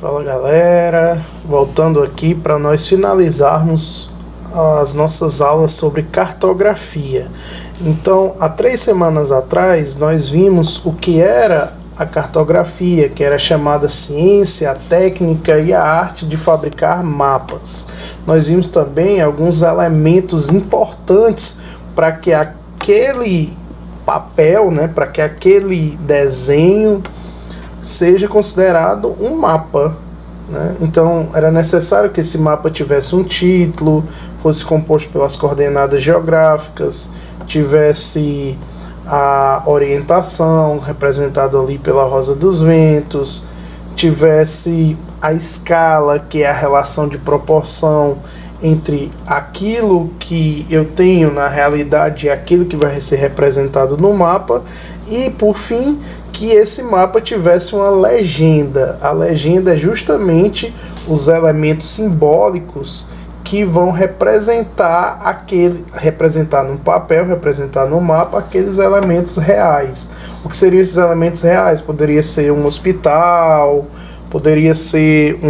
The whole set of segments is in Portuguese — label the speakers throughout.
Speaker 1: Fala galera, voltando aqui para nós finalizarmos as nossas aulas sobre cartografia. Então, há 3 semanas atrás, nós vimos o que era a cartografia, que era chamada ciência, a técnica e a arte de fabricar mapas. Nós vimos também alguns elementos importantes para que aquele papel, para que aquele desenho seja considerado um mapa, né? Então, era necessário que esse mapa tivesse um título, fosse composto pelas coordenadas geográficas, tivesse a orientação representada ali pela rosa dos ventos, tivesse a escala, que é a relação de proporção entre aquilo que eu tenho na realidade e aquilo que vai ser representado no mapa, e por fim que esse mapa tivesse uma legenda. A legenda é justamente os elementos simbólicos que vão representar no papel, representar no mapa aqueles elementos reais. O que seriam esses elementos reais? Poderia ser um hospital, poderia ser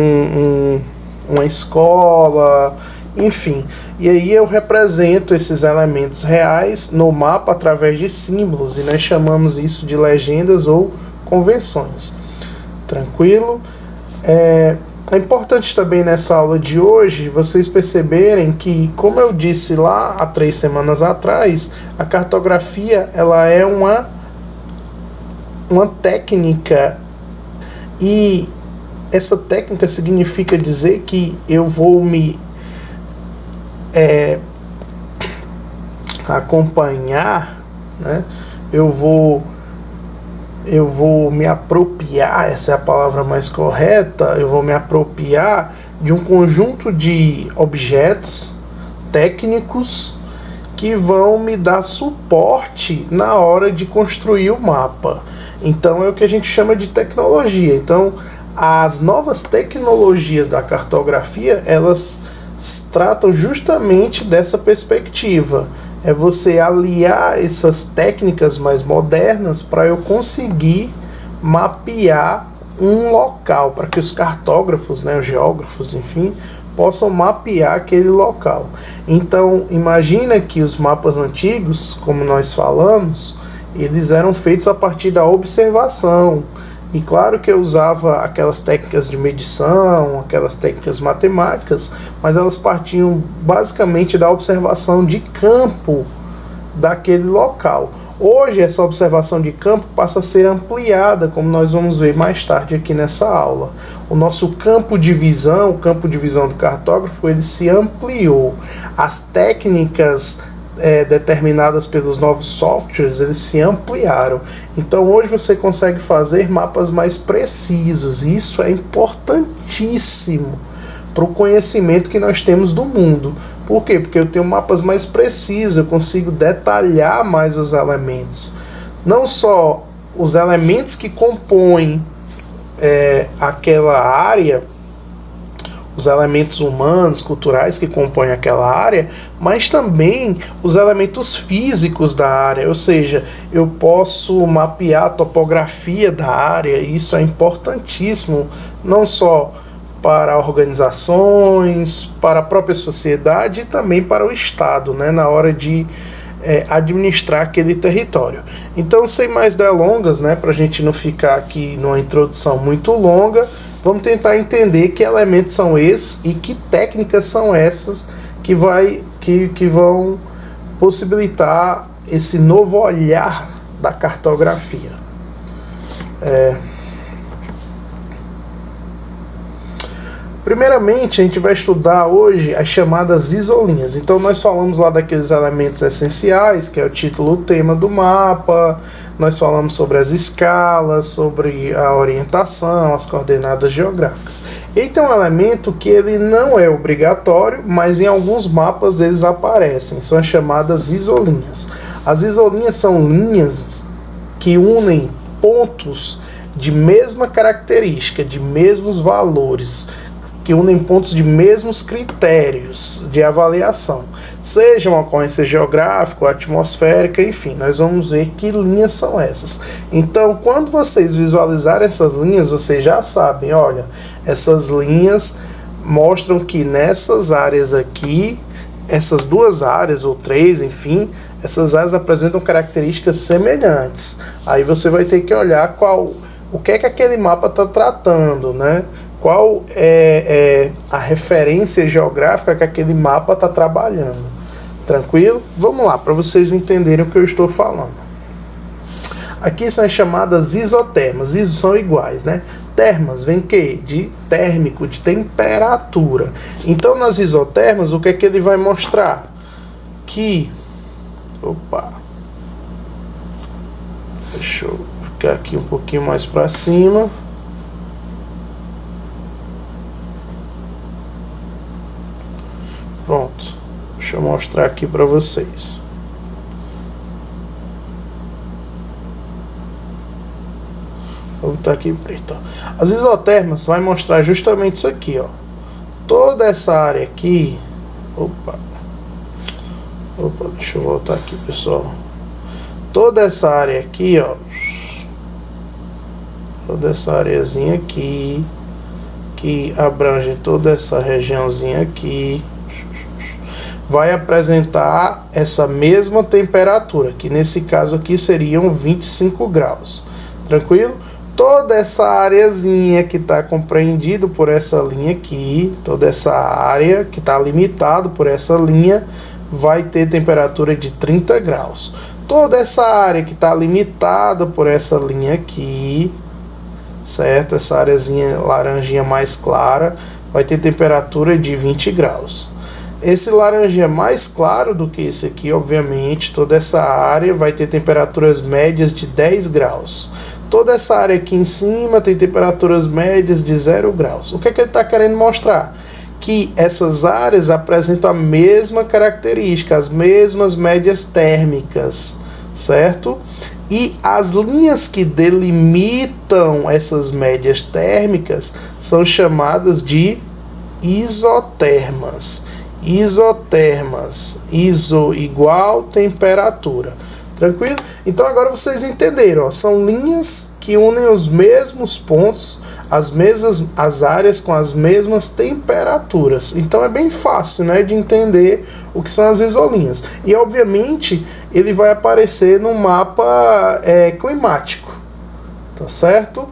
Speaker 1: uma escola, enfim. E aí eu represento esses elementos reais no mapa através de símbolos, e nós chamamos isso de legendas ou convenções. Tranquilo? É importante também nessa aula de hoje vocês perceberem que, como eu disse lá há 3 semanas atrás, a cartografia ela é uma técnica, e essa técnica significa dizer que eu vou me acompanhar, né? Eu vou me apropriar, essa é a palavra mais correta, eu vou me apropriar de um conjunto de objetos técnicos que vão me dar suporte na hora de construir o mapa. Então é o que a gente chama de tecnologia. Então, as novas tecnologias da cartografia, elas tratam justamente dessa perspectiva. É você aliar essas técnicas mais modernas para eu conseguir mapear um local, para que os cartógrafos, os geógrafos, enfim, possam mapear aquele local. Então, imagina que os mapas antigos, como nós falamos, eles eram feitos a partir da observação. E claro que eu usava aquelas técnicas de medição, aquelas técnicas matemáticas, mas elas partiam basicamente da observação de campo daquele local. Hoje essa observação de campo passa a ser ampliada, como nós vamos ver mais tarde aqui nessa aula. O nosso campo de visão, o campo de visão do cartógrafo, ele se ampliou. As técnicas determinadas pelos novos softwares, eles se ampliaram. Então hoje você consegue fazer mapas mais precisos, e isso é importantíssimo para o conhecimento que nós temos do mundo. Por quê? Porque eu tenho mapas mais precisos, eu consigo detalhar mais os elementos. Não só os elementos que compõem aquela área, os elementos humanos, culturais que compõem aquela área, mas também os elementos físicos da área, ou seja, eu posso mapear a topografia da área, e isso é importantíssimo, não só para organizações, para a própria sociedade e também para o Estado, na hora de administrar aquele território. Então, sem mais delongas, para a gente não ficar aqui numa introdução muito longa, vamos tentar entender que elementos são esses e que técnicas são essas que vão possibilitar esse novo olhar da cartografia. Primeiramente, a gente vai estudar hoje as chamadas isolinhas. Então, nós falamos lá daqueles elementos essenciais, que é o título, o tema do mapa. Nós falamos sobre as escalas, sobre a orientação, as coordenadas geográficas. E tem um elemento que ele não é obrigatório, mas em alguns mapas eles aparecem. São as chamadas isolinhas. As isolinhas são linhas que unem pontos de mesma característica, de mesmos valores, que unem pontos de mesmos critérios de avaliação, seja uma ocorrência geográfica, ou atmosférica, enfim, nós vamos ver que linhas são essas. Então, quando vocês visualizarem essas linhas, vocês já sabem, olha, essas linhas mostram que nessas áreas aqui, essas duas áreas, ou três, enfim, essas áreas apresentam características semelhantes. Aí você vai ter que olhar o que é que aquele mapa está tratando, né? Qual é a referência geográfica que aquele mapa está trabalhando. Tranquilo? Vamos lá, para vocês entenderem o que eu estou falando. Aqui são as chamadas isotermas. Iso são iguais, né? Termas vem que? De térmico, de temperatura. Então, nas isotermas, o que é que ele vai mostrar? Que... Opa! Deixa eu ficar aqui um pouquinho mais para cima. Pronto. Deixa eu mostrar aqui para vocês. Vou botar aqui em preto. As isotermas vai mostrar justamente isso aqui, ó. Toda essa área aqui. Opa, deixa eu voltar aqui, pessoal. Toda essa área aqui, ó. Toda essa areazinha aqui, que abrange toda essa regiãozinha aqui, vai apresentar essa mesma temperatura, que nesse caso aqui seriam 25 graus. Tranquilo? Toda essa areazinha que está compreendido por essa linha aqui, toda essa área que está limitado por essa linha, vai ter temperatura de 30 graus. Toda essa área que está limitada por essa linha aqui, certo? Essa areazinha laranjinha mais clara, vai ter temperatura de 20 graus. Esse laranjinha mais claro do que esse aqui, obviamente, toda essa área vai ter temperaturas médias de 10 graus. Toda essa área aqui em cima tem temperaturas médias de 0 graus. O que é que ele está querendo mostrar? Que essas áreas apresentam a mesma característica, as mesmas médias térmicas, certo? E as linhas que delimitam essas médias térmicas são chamadas de isotermas. Isotermas, iso igual temperatura. Tranquilo? Então agora vocês entenderam, ó, são linhas que unem os mesmos pontos, as áreas com as mesmas temperaturas. Então é bem fácil, né, de entender o que são as isolinhas. E obviamente ele vai aparecer no mapa climático, tá certo?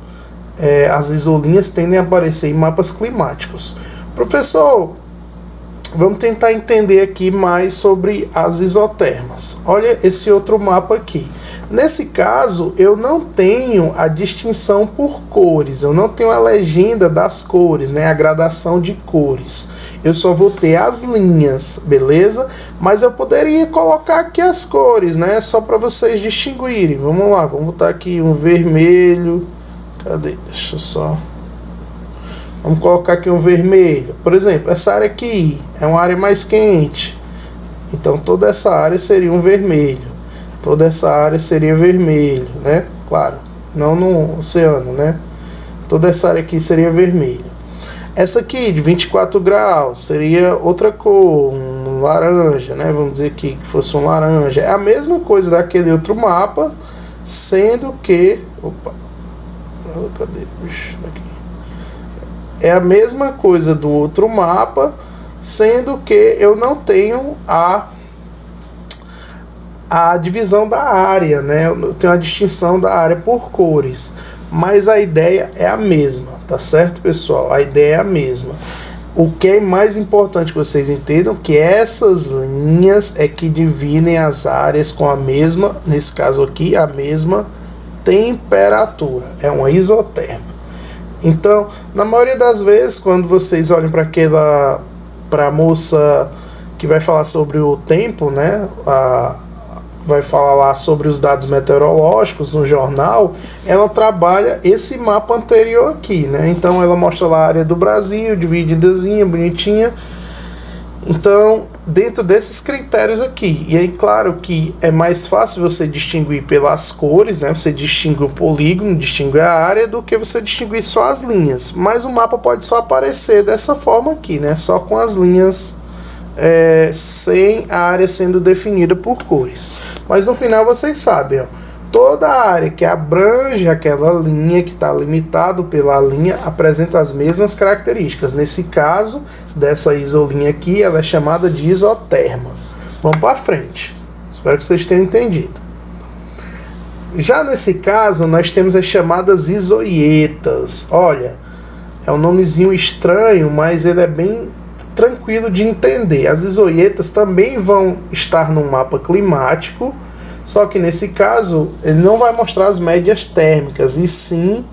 Speaker 1: As isolinhas tendem a aparecer em mapas climáticos. Professor, vamos tentar entender aqui mais sobre as isotermas. Olha esse outro mapa aqui. Nesse caso, eu não tenho a distinção por cores, eu não tenho a legenda das cores, né, a gradação de cores. Eu só vou ter as linhas, beleza? Mas eu poderia colocar aqui as cores, né, só para vocês distinguirem. Vamos lá, vamos botar aqui um vermelho. Cadê? Deixa eu só... Vamos colocar aqui um vermelho. Por exemplo, essa área aqui é uma área mais quente. Então toda essa área seria um vermelho. Toda essa área seria vermelho, né? Claro, não no oceano, né? Toda essa área aqui seria vermelho. Essa aqui de 24 graus seria outra cor, um laranja, né? Vamos dizer aqui que fosse um laranja. É a mesma coisa daquele outro mapa, sendo que... Opa! Cadê? Puxa, aqui. É a mesma coisa do outro mapa, sendo que eu não tenho a divisão da área, né? Eu tenho a distinção da área por cores, mas a ideia é a mesma, tá certo, pessoal? A ideia é a mesma. O que é mais importante que vocês entendam que essas linhas é que dividem as áreas com a mesma, nesse caso aqui, a mesma temperatura. É uma isoterma. Então, na maioria das vezes, quando vocês olham para a moça que vai falar sobre o tempo, né, vai falar lá sobre os dados meteorológicos no jornal, ela trabalha esse mapa anterior aqui, né? Então, ela mostra lá a área do Brasil, divididazinha, bonitinha. Então, dentro desses critérios aqui. E aí, claro que é mais fácil você distinguir pelas cores, né? Você distingue o polígono, distingue a área, do que você distinguir só as linhas. Mas o mapa pode só aparecer dessa forma aqui, né? Só com as linhas sem a área sendo definida por cores. Mas no final vocês sabem, ó, toda a área que abrange aquela linha, que está limitado pela linha, apresenta as mesmas características. Nesse caso, dessa isolinha aqui, ela é chamada de isoterma. Vamos para frente. Espero que vocês tenham entendido. Já nesse caso, nós temos as chamadas isoietas. Olha, é um nomezinho estranho, mas ele é bem tranquilo de entender. As isoietas também vão estar no mapa climático, só que nesse caso ele não vai mostrar as médias térmicas, e sim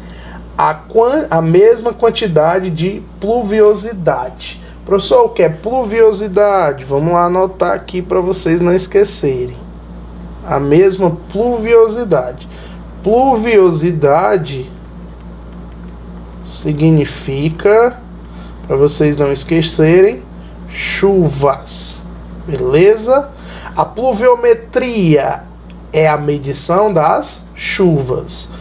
Speaker 1: a mesma quantidade de pluviosidade. Professor, o que é pluviosidade? Vamos lá anotar aqui para vocês não esquecerem. A mesma pluviosidade. Pluviosidade significa, para vocês não esquecerem, chuvas. Beleza? A pluviometria é a medição das chuvas.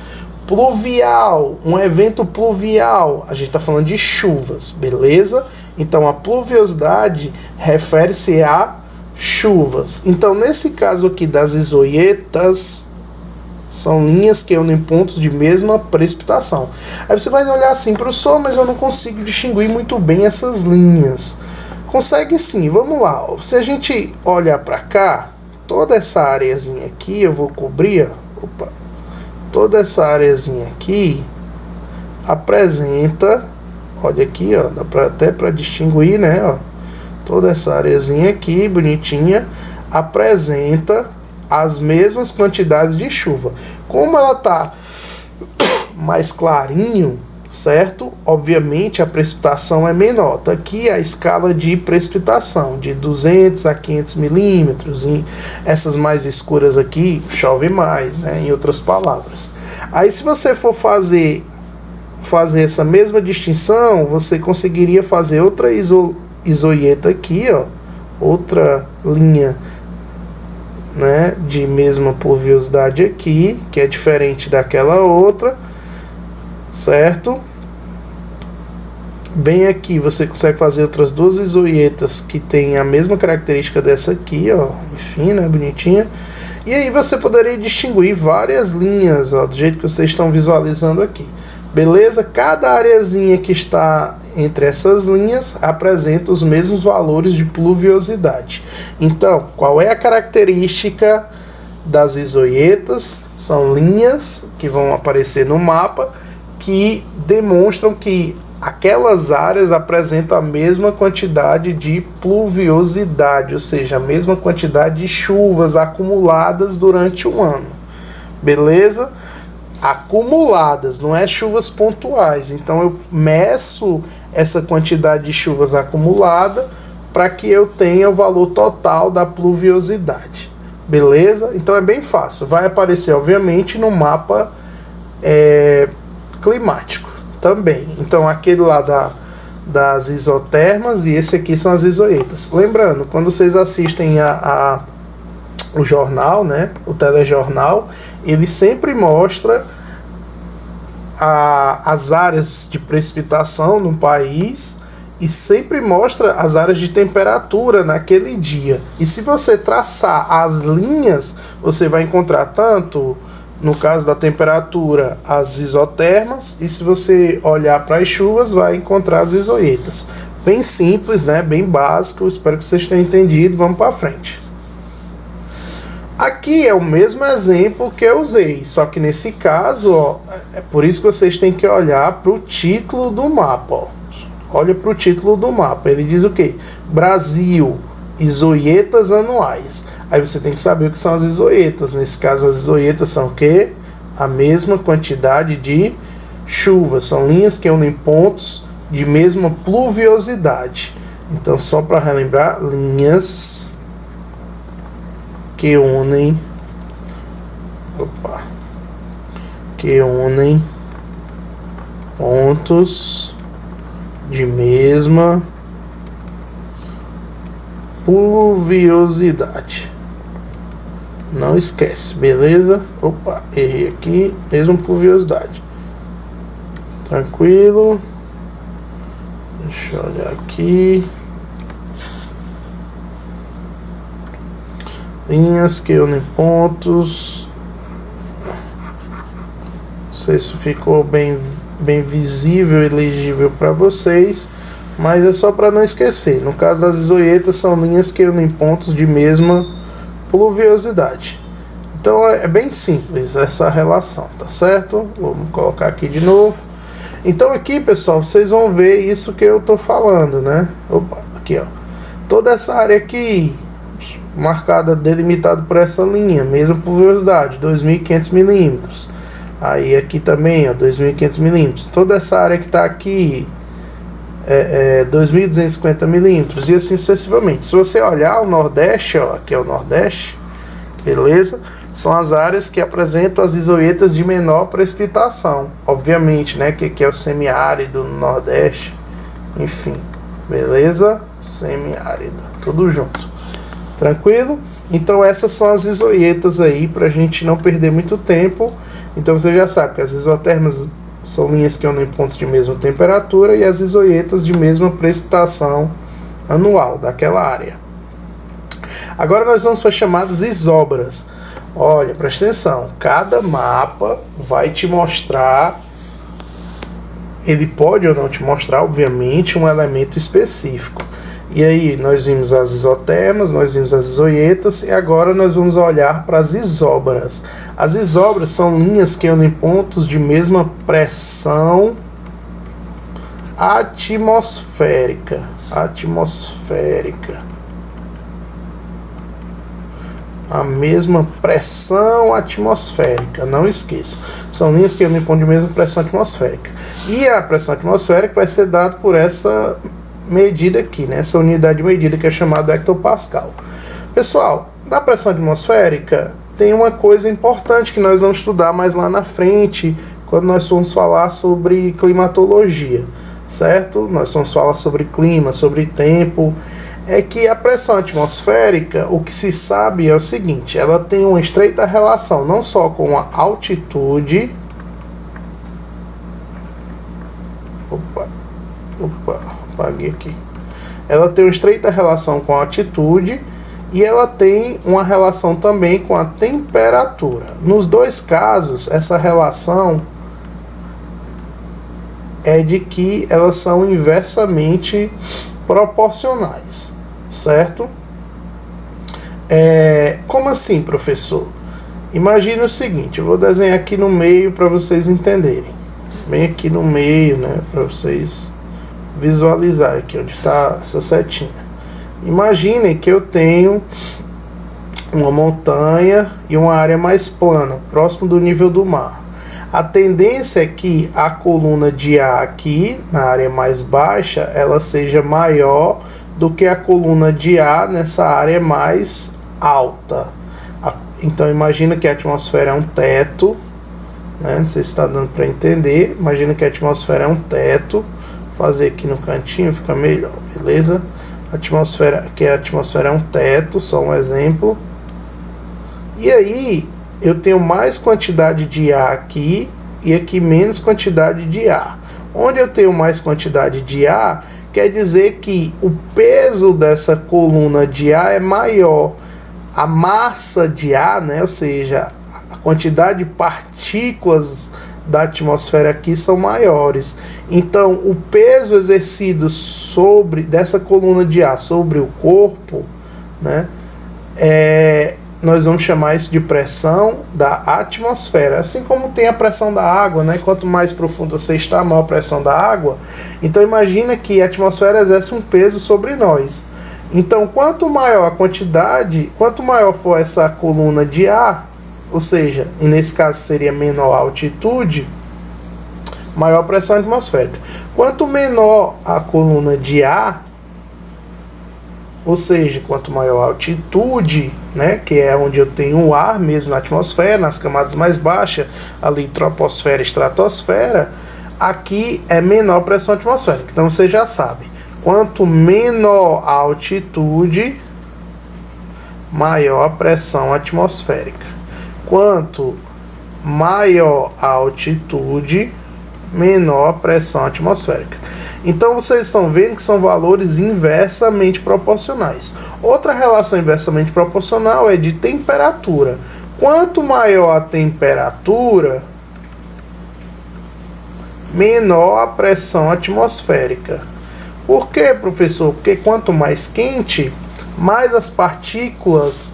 Speaker 1: Pluvial, um evento pluvial, a gente está falando de chuvas, beleza? Então a pluviosidade refere-se a chuvas. Então nesse caso aqui das isoietas, são linhas que unem pontos de mesma precipitação. Aí você vai olhar assim, professor, mas eu não consigo distinguir muito bem essas linhas. Consegue sim, vamos lá. Se a gente olhar para cá, toda essa areazinha aqui, eu vou cobrir, toda essa areazinha aqui apresenta, olha aqui, ó, dá até para distinguir, né, ó, toda essa areazinha aqui, bonitinha, apresenta as mesmas quantidades de chuva. Como ela tá mais clarinho, certo? Obviamente a precipitação é menor. Tá aqui a escala de precipitação, de 200 a 500 milímetros. E essas mais escuras aqui, chove mais, né? Em outras palavras. Aí se você for fazer essa mesma distinção, você conseguiria fazer outra isoieta aqui, ó. Outra linha, né, de mesma pluviosidade aqui, que é diferente daquela outra, certo? Bem aqui você consegue fazer outras duas isoietas que tem a mesma característica dessa aqui, ó, enfim, né, bonitinha. E aí você poderia distinguir várias linhas, ó, do jeito que vocês estão visualizando aqui. Beleza? Cada areazinha que está entre essas linhas apresenta os mesmos valores de pluviosidade. Então, qual é a característica das isoietas? São linhas que vão aparecer no mapa que demonstram que aquelas áreas apresentam a mesma quantidade de pluviosidade, ou seja, a mesma quantidade de chuvas acumuladas durante um ano. Beleza? Acumuladas, não é chuvas pontuais. Então eu meço essa quantidade de chuvas acumulada para que eu tenha o valor total da pluviosidade. Beleza? Então é bem fácil. Vai aparecer, obviamente, no mapa climático também. Então aquele lá das isotermas e esse aqui são as isoietas. Lembrando, quando vocês assistem o jornal, né, o telejornal, ele sempre mostra as áreas de precipitação no país e sempre mostra as áreas de temperatura naquele dia. E se você traçar as linhas, você vai encontrar tanto, no caso da temperatura, as isotermas, e se você olhar para as chuvas, vai encontrar as isoietas. Bem simples, né? Bem básico, espero que vocês tenham entendido. Vamos para frente. Aqui é o mesmo exemplo que eu usei, só que nesse caso, ó, é por isso que vocês têm que olhar para o título do mapa. Ó. Olha para o título do mapa, ele diz o quê? Brasil, isoietas anuais. Aí você tem que saber o que são as isoietas. Nesse caso, as isoietas são o quê? A mesma quantidade de chuva. São linhas que unem pontos de mesma pluviosidade. Então, só para relembrar, linhas que unem pontos de mesma pluviosidade. Não esquece, beleza? Opa, errei aqui, mesmo pluviosidade. Tranquilo. Deixa eu olhar aqui. Linhas que unem pontos. Não sei se ficou bem visível e legível para vocês, mas é só para não esquecer. No caso das isoietas, são linhas que unem pontos de mesma pluviosidade. Então é bem simples essa relação, tá certo? Vamos colocar aqui de novo. Então aqui, pessoal, vocês vão ver isso que eu tô falando, né? Opa, aqui, ó. Toda essa área aqui marcada, delimitada por essa linha, mesma pluviosidade, 2.500 milímetros. Aí aqui também, ó, 2.500 milímetros. Toda essa área que está aqui 2.250 milímetros e assim sucessivamente. Se você olhar o Nordeste, ó, aqui é o Nordeste, beleza? São as áreas que apresentam as isoietas de menor precipitação, obviamente, né? Que é o semiárido no Nordeste, enfim, beleza? Semiárido, tudo junto. Tranquilo? Então essas são as isoietas aí, para a gente não perder muito tempo. Então você já sabe que as isotermas são linhas que unem pontos de mesma temperatura e as isoietas de mesma precipitação anual daquela área. Agora nós vamos para as chamadas isóbaras. Olha, presta atenção, cada mapa vai te mostrar, ele pode ou não te mostrar, obviamente, um elemento específico. E aí, nós vimos as isotermas, nós vimos as isoietas, e agora nós vamos olhar para as isóbaras. As isóbaras são linhas que unem pontos de mesma pressão atmosférica. A mesma pressão atmosférica, não esqueça. São linhas que unem pontos de mesma pressão atmosférica. E a pressão atmosférica vai ser dada por essa medida aqui, né? Essa unidade de medida que é chamada hectopascal. Pessoal, na pressão atmosférica tem uma coisa importante que nós vamos estudar mais lá na frente, quando nós formos falar sobre climatologia, certo? Nós vamos falar sobre clima, sobre tempo. É que a pressão atmosférica, o que se sabe é o seguinte, ela tem uma estreita relação não só com a altitude. Apaguei aqui. Ela tem uma estreita relação com a altitude e ela tem uma relação também com a temperatura. Nos dois casos, essa relação é de que elas são inversamente proporcionais, certo? Como assim, professor? Imagine o seguinte, eu vou desenhar aqui no meio para vocês entenderem. Bem aqui no meio, né, para vocês visualizar aqui onde está essa setinha. Imaginem que eu tenho uma montanha e uma área mais plana, próximo do nível do mar. A tendência é que a coluna de ar aqui, na área mais baixa, ela seja maior do que a coluna de ar nessa área mais alta. Então imagina que a atmosfera é um teto, né? Não sei se está dando para entender. Imagina que a atmosfera é um teto. Fazer aqui no cantinho fica melhor, beleza? A atmosfera é um teto, só um exemplo. E aí eu tenho mais quantidade de ar aqui e aqui menos quantidade de ar. Onde eu tenho mais quantidade de ar, quer dizer que o peso dessa coluna de ar é maior. A massa de ar, né, ou seja, a quantidade de partículas da atmosfera aqui são maiores. Então, o peso exercido dessa coluna de ar sobre o corpo, né, nós vamos chamar isso de pressão da atmosfera. Assim como tem a pressão da água, né? Quanto mais profundo você está, maior a pressão da água. Então, imagina que a atmosfera exerce um peso sobre nós. Então, quanto maior a quantidade, quanto maior for essa coluna de ar, ou seja, nesse caso seria menor a altitude, maior a pressão atmosférica. Quanto menor a coluna de ar, ou seja, quanto maior a altitude, né, que é onde eu tenho o ar mesmo na atmosfera, nas camadas mais baixas, ali troposfera e estratosfera, aqui é menor a pressão atmosférica. Então você já sabe, quanto menor a altitude, maior a pressão atmosférica. Quanto maior a altitude, menor a pressão atmosférica. Então vocês estão vendo que são valores inversamente proporcionais. Outra relação inversamente proporcional é de temperatura. Quanto maior a temperatura, menor a pressão atmosférica. Por quê, professor? Porque quanto mais quente, mais as partículas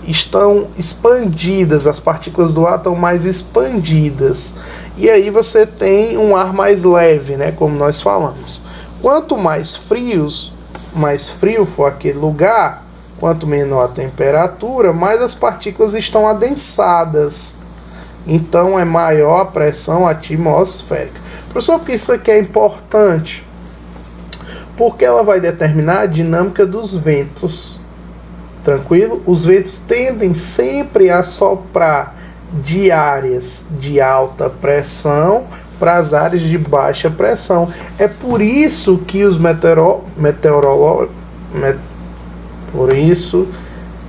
Speaker 1: estão expandidas, as partículas do ar estão mais expandidas. E aí você tem um ar mais leve, né, como nós falamos. Quanto mais frio for aquele lugar, quanto menor a temperatura, mais as partículas estão adensadas. Então é maior a pressão atmosférica. Professor, por que isso aqui é importante? Porque ela vai determinar a dinâmica dos ventos. Tranquilo? Os ventos tendem sempre a soprar de áreas de alta pressão para as áreas de baixa pressão. É por isso que os por isso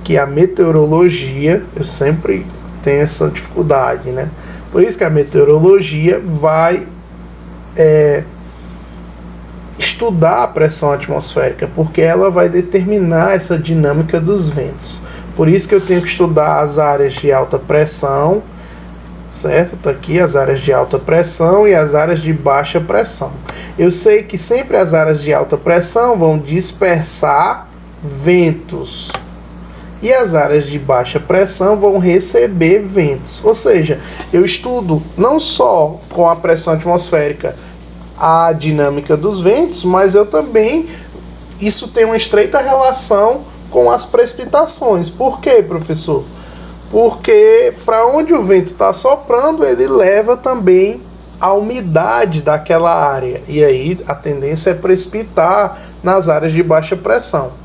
Speaker 1: que a meteorologia, eu sempre tenho essa dificuldade, né? Por isso que a meteorologia vai estudar a pressão atmosférica, porque ela vai determinar essa dinâmica dos ventos. Por isso que eu tenho que estudar as áreas de alta pressão, certo? Tá aqui as áreas de alta pressão e as áreas de baixa pressão. Eu sei que sempre as áreas de alta pressão vão dispersar ventos e as áreas de baixa pressão vão receber ventos. Ou seja, eu estudo não só com a pressão atmosférica a dinâmica dos ventos, mas eu também, isso tem uma estreita relação com as precipitações. Por quê, professor? Porque para onde o vento está soprando, ele leva também a umidade daquela área. E aí a tendência é precipitar nas áreas de baixa pressão.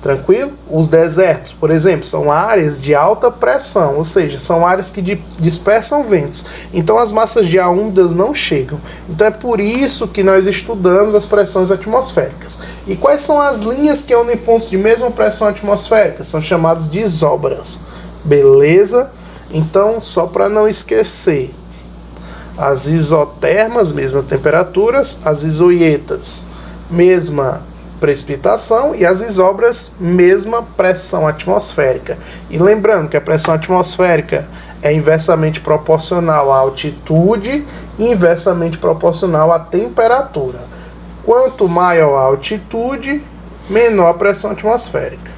Speaker 1: Tranquilo? Os desertos, por exemplo, são áreas de alta pressão, ou seja, são áreas que dispersam ventos. Então as massas de ar úmidas não chegam. Então é por isso que nós estudamos as pressões atmosféricas. E quais são as linhas que unem pontos de mesma pressão atmosférica? São chamadas de isobras. Beleza? Então, só para não esquecer, as isotermas, mesma temperatura, as isoietas, mesma precipitação, e as isobras, mesma pressão atmosférica. E lembrando que a pressão atmosférica é inversamente proporcional à altitude e inversamente proporcional à temperatura. Quanto maior a altitude, menor a pressão atmosférica.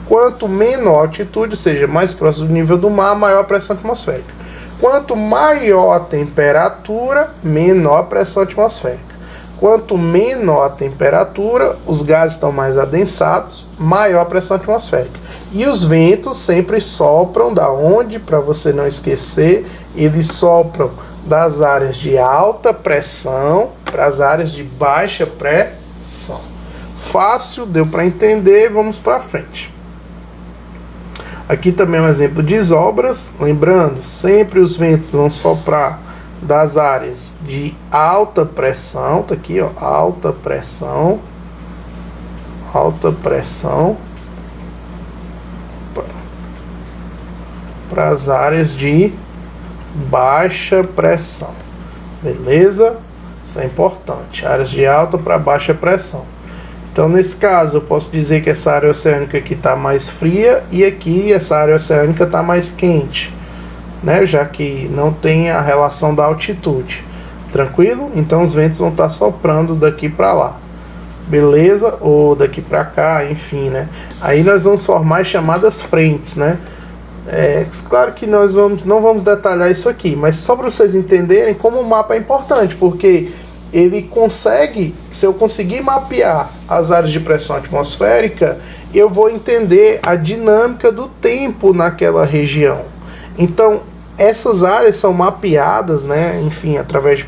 Speaker 1: Quanto menor a altitude, ou seja, mais próximo do nível do mar, maior a pressão atmosférica. Quanto maior a temperatura, menor a pressão atmosférica. Quanto menor a temperatura, os gases estão mais adensados, maior a pressão atmosférica. E os ventos sempre sopram da onde? Para você não esquecer, eles sopram das áreas de alta pressão para as áreas de baixa pressão. Fácil, deu para entender, vamos para frente. Aqui também é um exemplo de isobras, lembrando, sempre os ventos vão soprar das áreas de alta pressão, tá aqui, ó, alta pressão, para as áreas de baixa pressão, beleza? Isso é importante, áreas de alta para baixa pressão. Então, nesse caso, eu posso dizer que essa área oceânica aqui está mais fria e aqui essa área oceânica está mais quente, né? Já que não tem a relação da altitude. Tranquilo? Então, os ventos vão estar soprando daqui para lá. Beleza? Ou daqui para cá, enfim, né? Aí nós vamos formar as chamadas frentes, né? Claro que nós não vamos detalhar isso aqui, mas só para vocês entenderem como o mapa é importante, porque ele consegue, se eu conseguir mapear as áreas de pressão atmosférica, eu vou entender a dinâmica do tempo naquela região. Então, essas áreas são mapeadas, né, enfim, através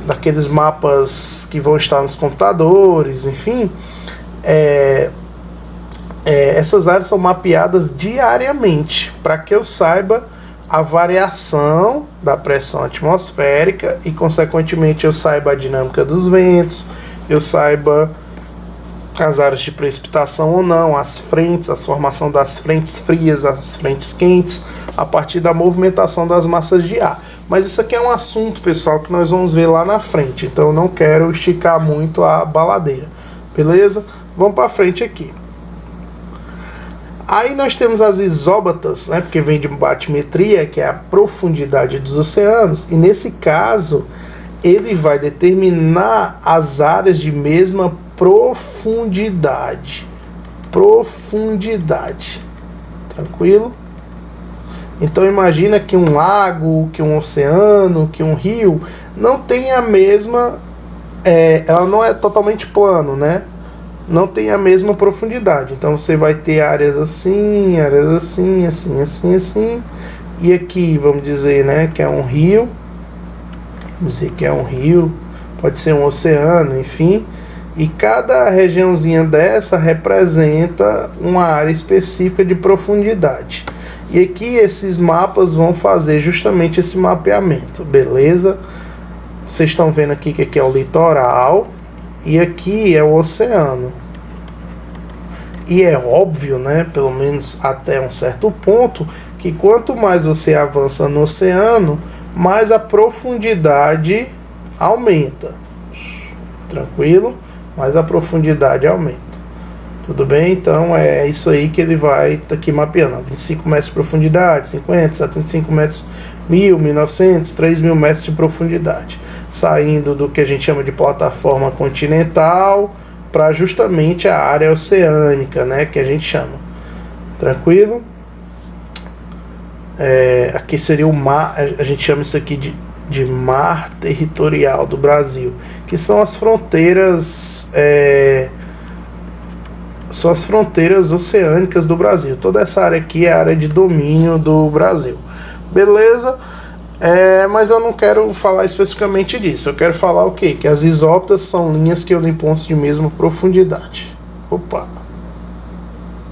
Speaker 1: daqueles mapas que vão estar nos computadores, enfim, essas áreas são mapeadas diariamente, para que eu saiba a variação da pressão atmosférica e, consequentemente, eu saiba a dinâmica dos ventos, eu saiba as áreas de precipitação ou não, as frentes, a formação das frentes frias, as frentes quentes, a partir da movimentação das massas de ar. Mas isso aqui é um assunto, pessoal, que nós vamos ver lá na frente, então eu não quero esticar muito a baladeira, beleza? Vamos para frente aqui. Aí nós temos as isóbatas, né, porque vem de batimetria, que é a profundidade dos oceanos, e nesse caso ele vai determinar as áreas de mesma profundidade. Tranquilo? Então imagina que um lago, que um oceano, que um rio não tem a mesma, ela não é totalmente plano, né? Não tem a mesma profundidade. Então você vai ter áreas assim, assim. E aqui, vamos dizer, né, que é um rio. Vamos dizer que é um rio, pode ser um oceano, enfim. E cada regiãozinha dessa representa uma área específica de profundidade. E aqui esses mapas vão fazer justamente esse mapeamento, beleza? Vocês estão vendo aqui que aqui é o litoral e aqui é o oceano. E é óbvio, né, pelo menos até um certo ponto, que quanto mais você avança no oceano, mais a profundidade aumenta. Tranquilo? Mais a profundidade aumenta. Tudo bem? Então é isso aí que ele vai estar aqui mapeando. 25 metros de profundidade, 50, 75 metros, 1000, 1900, 3000 metros de profundidade. Saindo do que a gente chama de plataforma continental para justamente a área oceânica, né, que a gente chama. Tranquilo? Aqui seria o mar, a gente chama isso aqui de mar territorial do Brasil, que são as fronteiras, são as fronteiras oceânicas do Brasil. Toda essa área aqui é a área de domínio do Brasil. Beleza? Mas eu não quero falar especificamente disso. Eu quero falar o quê? Que as isóbatas são linhas que unem pontos de mesma profundidade. Opa!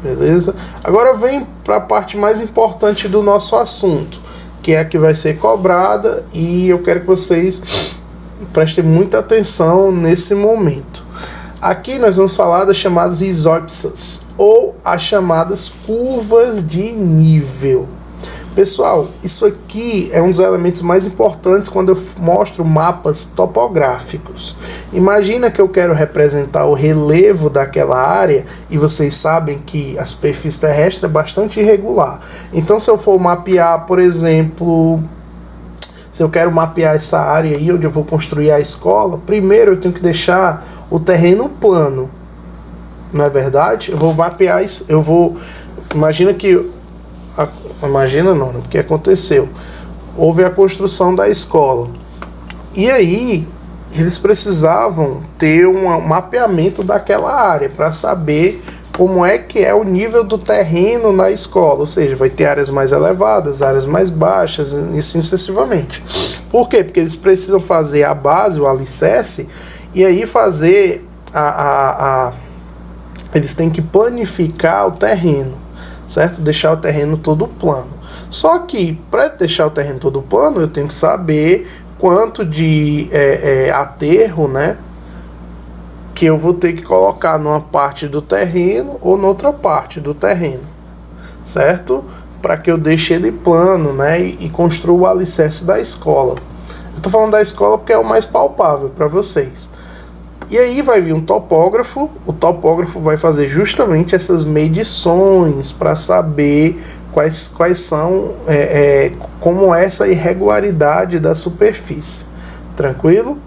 Speaker 1: Beleza? Agora vem para a parte mais importante do nosso assunto, que é a que vai ser cobrada, e eu quero que vocês prestem muita atenção nesse momento. Aqui nós vamos falar das chamadas isópsas, ou as chamadas curvas de nível. Pessoal, isso aqui é um dos elementos mais importantes quando eu mostro mapas topográficos. Imagina que eu quero representar o relevo daquela área, e vocês sabem que a superfície terrestre é bastante irregular. Então, se eu for mapear, por exemplo, se eu quero mapear essa área aí onde eu vou construir a escola, primeiro eu tenho que deixar o terreno plano. Não é verdade? Eu vou mapear isso, imagina não, o que aconteceu? Houve a construção da escola. E aí, eles precisavam ter um mapeamento daquela área para saber como é que é o nível do terreno na escola. Ou seja, vai ter áreas mais elevadas, áreas mais baixas e assim sucessivamente. Por quê? Porque eles precisam fazer a base, o alicerce, e aí fazer eles têm que planificar o terreno, certo? Deixar o terreno todo plano. Só que para deixar o terreno todo plano, eu tenho que saber quanto de aterro, né, que eu vou ter que colocar numa parte do terreno ou noutra parte do terreno, certo? Para que eu deixe ele plano, né, e construa o alicerce da escola. Eu estou falando da escola porque é o mais palpável para vocês. E aí vai vir um topógrafo, o topógrafo vai fazer justamente essas medições para saber quais são, como essa irregularidade da superfície. Tranquilo?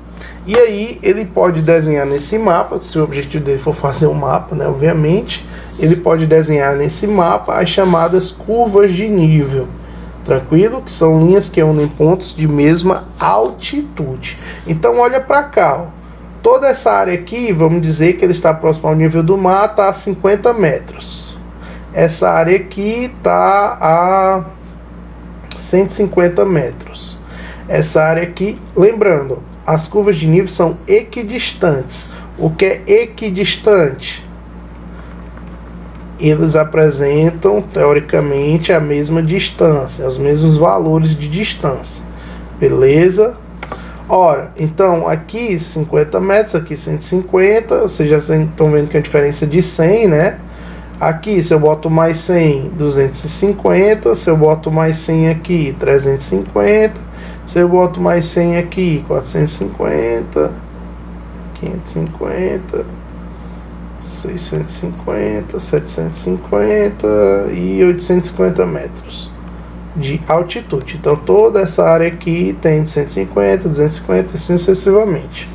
Speaker 1: E aí ele pode desenhar nesse mapa, se o objetivo dele for fazer um mapa, né, obviamente, ele pode desenhar nesse mapa as chamadas curvas de nível. Tranquilo? Que são linhas que unem pontos de mesma altitude. Então olha para cá, ó. Toda essa área aqui, vamos dizer que ele está próximo ao nível do mar, está a 50 metros. Essa área aqui está a 150 metros. Essa área aqui, lembrando, as curvas de nível são equidistantes. O que é equidistante? Eles apresentam, teoricamente, a mesma distância, os mesmos valores de distância. Beleza? Ora, então aqui 50 metros, aqui 150, vocês já estão vendo que é a diferença de 100, né? Aqui, se eu boto mais 100, 250. Se eu boto mais 100 aqui, 350. Se eu boto mais 100 aqui, 450, 550, 650, 750 e 850 metros de altitude. Então, toda essa área aqui tem 150, 250 e assim sucessivamente.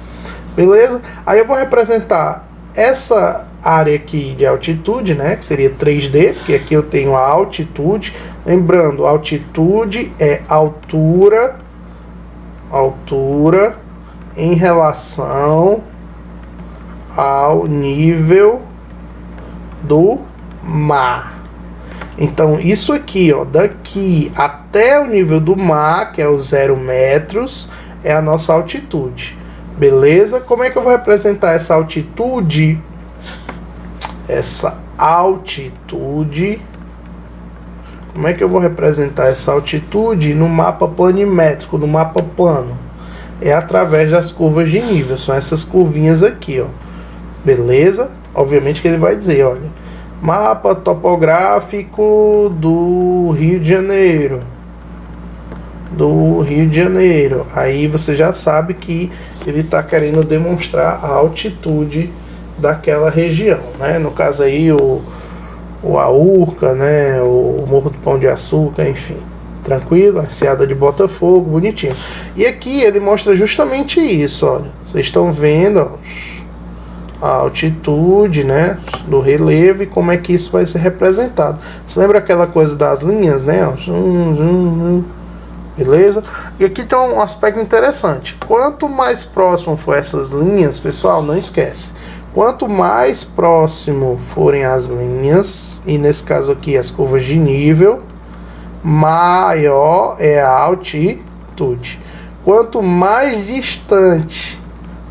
Speaker 1: Beleza? Aí eu vou representar essa área aqui de altitude, né, que seria 3D, porque aqui eu tenho a altitude. Lembrando, altitude é altura em relação ao nível do mar. Então, isso aqui, ó, daqui até o nível do mar, que é os 0 metros, é a nossa altitude. Beleza? Como é que eu vou representar essa altitude? Como é que eu vou representar essa altitude no mapa planimétrico, no mapa plano? É através das curvas de nível, são essas curvinhas aqui, ó. Beleza? Obviamente que ele vai dizer, olha, mapa topográfico do Rio de Janeiro. Aí você já sabe que ele está querendo demonstrar a altitude daquela região, né? No caso aí o Aurca, né? O Morro do Pão de Açúcar, enfim. Tranquilo, a Enseada de Botafogo, bonitinho. E aqui ele mostra justamente isso, olha. Vocês estão vendo, ó, a altitude, né, do relevo e como é que isso vai ser representado. Você lembra aquela coisa das linhas, né? Beleza? E aqui tem um aspecto interessante. Quanto mais próximo for essas linhas, pessoal, não esquece. Quanto mais próximo forem as linhas, e nesse caso aqui as curvas de nível, maior é a altitude. Quanto mais distante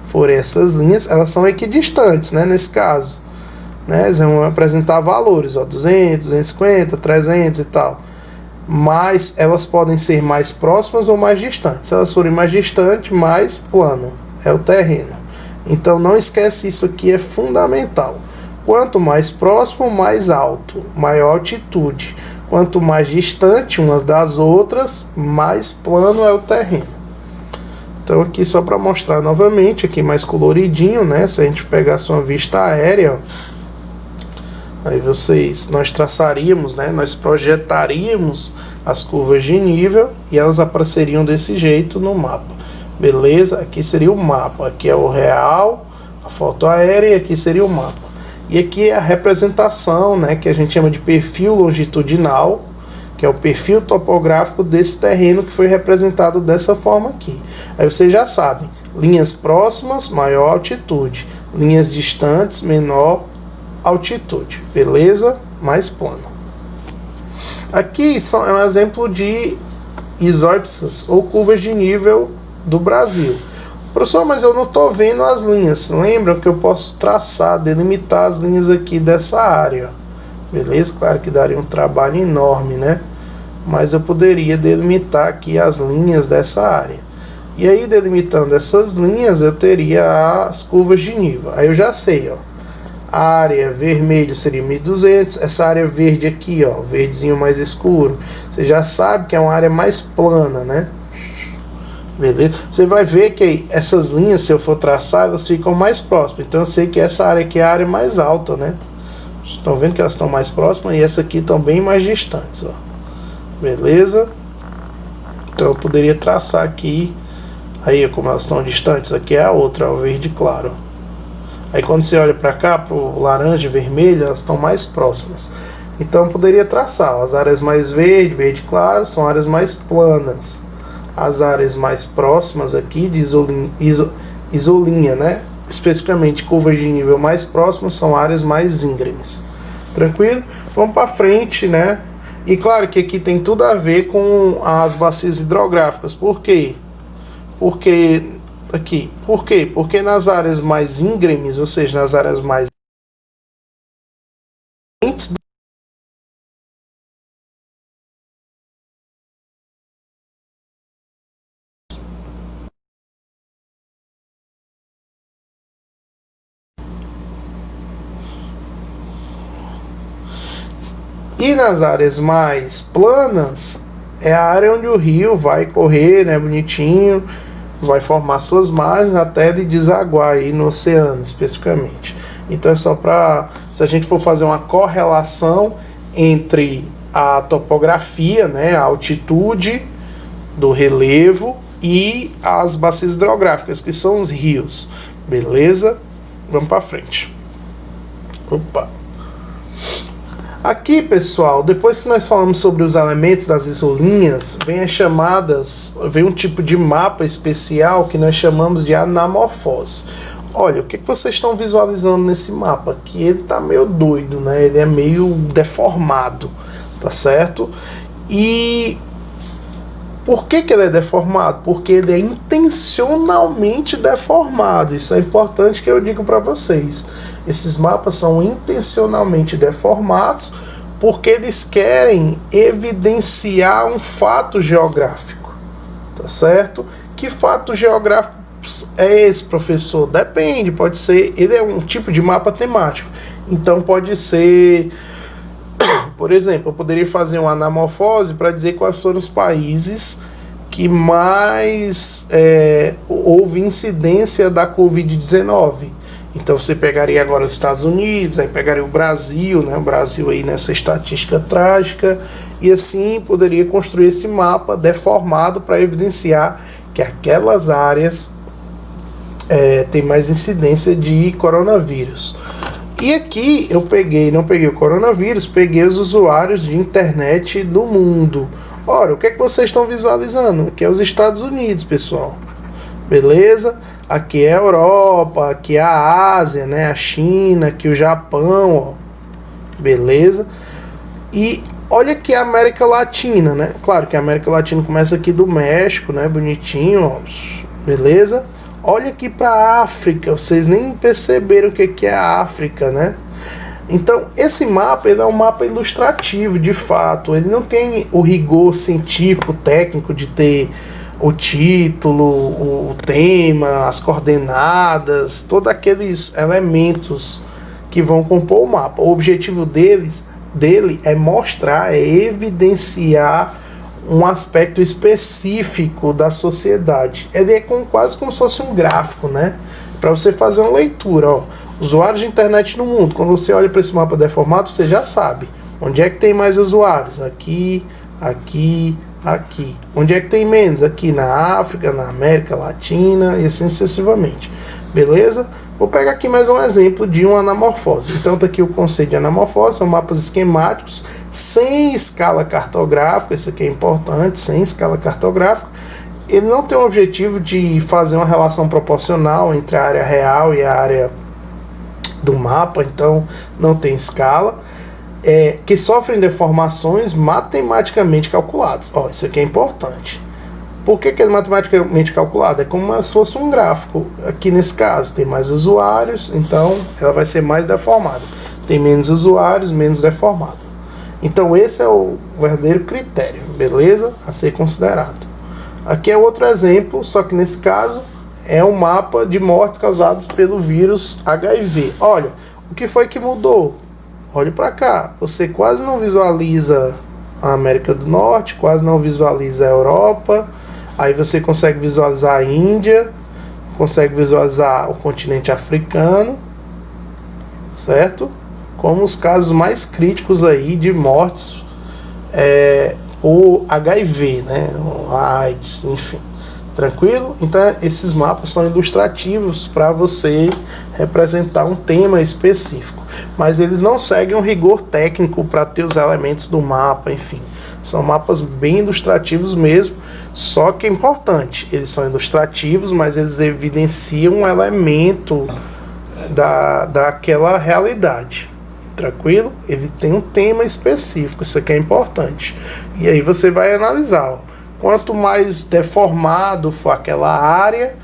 Speaker 1: forem essas linhas, elas são equidistantes, né, nesse caso. Né, eles vão apresentar valores, ó, 200, 250, 300 e tal. Mas elas podem ser mais próximas ou mais distantes. Se elas forem mais distantes, mais plano é o terreno. Então não esquece, isso aqui é fundamental. Quanto mais próximo, mais alto, maior altitude. Quanto mais distante umas das outras, mais plano é o terreno. Então aqui só para mostrar novamente, aqui mais coloridinho, né? Se a gente pegasse uma vista aérea, aí nós traçaríamos, né? Nós projetaríamos as curvas de nível e elas apareceriam desse jeito no mapa. Beleza? Aqui seria o mapa, aqui é o real, a foto aérea, e aqui seria o mapa. E aqui é a representação, né? Que a gente chama de perfil longitudinal, que é o perfil topográfico desse terreno que foi representado dessa forma aqui. Aí você já sabe, linhas próximas, maior altitude, linhas distantes, menor altitude, beleza? Mais plano. Aqui é um exemplo de isópsas ou curvas de nível do Brasil. Professor, mas eu não estou vendo as linhas. Lembra que eu posso traçar, delimitar as linhas aqui dessa área. Beleza? Claro que daria um trabalho enorme, né? Mas eu poderia delimitar aqui as linhas dessa área. E aí, delimitando essas linhas, eu teria as curvas de nível. Aí eu já sei, ó. A área vermelho seria 1200, essa área verde aqui, ó, verdezinho mais escuro, você já sabe que é uma área mais plana, né? Beleza? Você vai ver que essas linhas, se eu for traçar, elas ficam mais próximas. Então eu sei que essa área aqui é a área mais alta, né? Estão vendo que elas estão mais próximas e essa aqui estão bem mais distantes, ó. Beleza? Então eu poderia traçar aqui. Aí, como elas estão distantes, aqui é a outra, ó, o verde claro. Aí quando você olha para cá, para o laranja e vermelho, elas estão mais próximas. Então eu poderia traçar, ó, as áreas mais verde claro, são áreas mais planas. As áreas mais próximas aqui de isolinha, né? Especificamente curvas de nível mais próximas são áreas mais íngremes. Tranquilo? Vamos para frente, né? E claro que aqui tem tudo a ver com as bacias hidrográficas. Por quê? Por quê? Porque nas áreas mais íngremes, ou seja, nas áreas mais quentes E nas áreas mais planas, é a área onde o rio vai correr, né, bonitinho, vai formar suas margens até ele desaguar aí no oceano, especificamente. Então é só para, se a gente for fazer uma correlação entre a topografia, né, a altitude do relevo e as bacias hidrográficas, que são os rios. Beleza? Vamos para frente. Opa. Aqui, pessoal, depois que nós falamos sobre os elementos das isolinhas, vem um tipo de mapa especial que nós chamamos de anamorfose. Olha, o que vocês estão visualizando nesse mapa? Que ele tá meio doido, né? Ele é meio deformado, tá certo? E por que ele é deformado? Porque ele é intencionalmente deformado. Isso é importante que eu digo para vocês. Esses mapas são intencionalmente deformados porque eles querem evidenciar um fato geográfico, tá certo? Que fato geográfico é esse, professor? Depende, pode ser, ele é um tipo de mapa temático. Então pode ser, por exemplo, eu poderia fazer uma anamorfose para dizer quais foram os países que mais houve incidência da Covid-19. Então você pegaria agora os Estados Unidos, aí pegaria o Brasil, né? O Brasil aí nessa estatística trágica, e assim poderia construir esse mapa deformado para evidenciar que aquelas áreas têm mais incidência de coronavírus. E aqui eu não peguei o coronavírus, peguei os usuários de internet do mundo. Ora, o que é que vocês estão visualizando? Aqui é os Estados Unidos, pessoal. Beleza? Aqui é a Europa, aqui é a Ásia, né? A China, aqui o Japão, ó. Beleza? E olha aqui a América Latina, né? Claro que a América Latina começa aqui do México, né? Bonitinho, ó. Beleza? Olha aqui para a África, vocês nem perceberam o que é a África, né? Então, esse mapa ele é um mapa ilustrativo, de fato. Ele não tem o rigor científico, técnico de ter o título, o tema, as coordenadas, todos aqueles elementos que vão compor o mapa. O objetivo dele é mostrar, é evidenciar um aspecto específico da sociedade. Ele é quase como se fosse um gráfico, né? Para você fazer uma leitura, ó. Usuários de internet no mundo. Quando você olha para esse mapa deformado, você já sabe onde é que tem mais usuários. Aqui, aqui, aqui. Onde é que tem menos? Aqui na África, na América Latina e assim sucessivamente. Beleza? Vou pegar aqui mais um exemplo de uma anamorfose. Então tá aqui o conceito de anamorfose, são mapas esquemáticos sem escala cartográfica, isso aqui é importante, sem escala cartográfica. Ele não tem o objetivo de fazer uma relação proporcional entre a área real e a área do mapa, então não tem escala. Que sofrem deformações matematicamente calculadas. Ó, isso aqui é importante. Por que é matematicamente calculado? É como se fosse um gráfico. Aqui nesse caso tem mais usuários, então ela vai ser mais deformada. Tem menos usuários, menos deformada. Então esse é o verdadeiro critério, beleza? A ser considerado. Aqui é outro exemplo, só que nesse caso é um mapa de mortes causadas pelo vírus HIV. Olha, o que foi que mudou? Olhe para cá, você quase não visualiza a América do Norte, quase não visualiza a Europa, aí você consegue visualizar a Índia, consegue visualizar o continente africano, certo? Como os casos mais críticos aí de mortes por HIV, né? AIDS, enfim. Tranquilo? Então esses mapas são ilustrativos para você representar um tema específico, mas eles não seguem um rigor técnico para ter os elementos do mapa, enfim. São mapas bem ilustrativos mesmo, só que é importante, eles são ilustrativos, mas eles evidenciam um elemento daquela realidade. Tranquilo? Ele tem um tema específico, isso aqui é importante. E aí você vai analisar, ó. Quanto mais deformado for aquela área,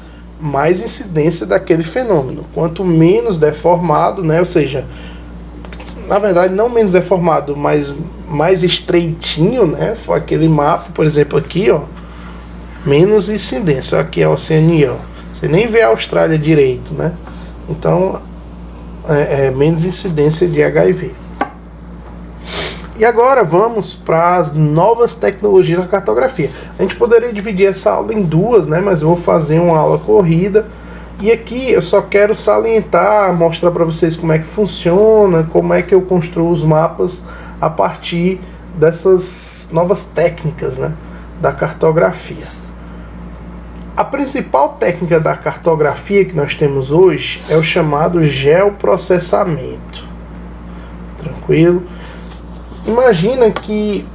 Speaker 1: mais incidência daquele fenômeno. Quanto menos deformado, né, ou seja, na verdade não menos deformado, mas mais estreitinho, né, for aquele mapa, por exemplo aqui, ó, menos incidência. Aqui é a Oceania, ó. Você nem vê a Austrália direito, né? Então menos incidência de HIV. E agora vamos para as novas tecnologias da cartografia. A gente poderia dividir essa aula em duas, né? Mas eu vou fazer uma aula corrida. E aqui eu só quero salientar, mostrar para vocês como é que funciona, como é que eu construo os mapas a partir dessas novas técnicas, né, da cartografia. A principal técnica da cartografia que nós temos hoje é o chamado geoprocessamento. Tranquilo? Imagina que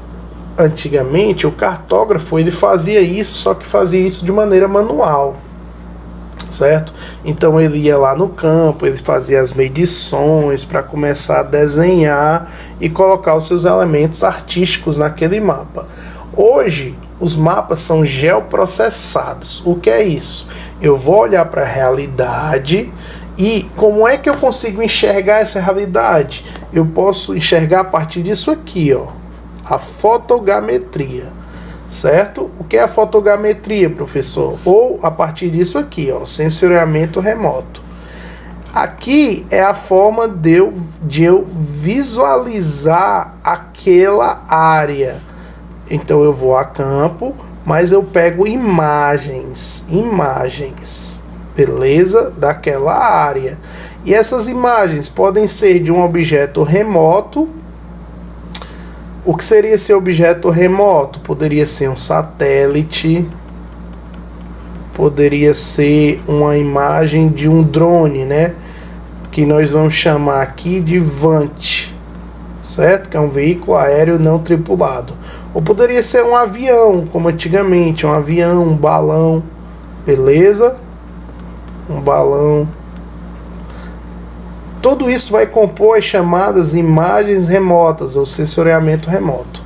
Speaker 1: antigamente o cartógrafo ele fazia isso, só que fazia isso de maneira manual, certo? Então ele ia lá no campo, ele fazia as medições para começar a desenhar e colocar os seus elementos artísticos naquele mapa. Hoje os mapas são geoprocessados. O que é isso? Eu vou olhar para a realidade e como é que eu consigo enxergar essa realidade? Eu posso enxergar a partir disso aqui, ó, a fotogrametria. Certo? O que é a fotogrametria, professor? Ou a partir disso aqui, ó, sensoriamento remoto. Aqui é a forma de eu visualizar aquela área. Então eu vou a campo, mas eu pego imagens, beleza? Daquela área. E essas imagens podem ser de um objeto remoto. O que seria esse objeto remoto? Poderia ser um satélite, poderia ser uma imagem de um drone, né? Que nós vamos chamar aqui de VANT, certo? Que é um veículo aéreo não tripulado. Ou poderia ser um avião, como antigamente, um avião, um balão, beleza? Um balão. Tudo isso vai compor as chamadas imagens remotas, ou sensoriamento remoto.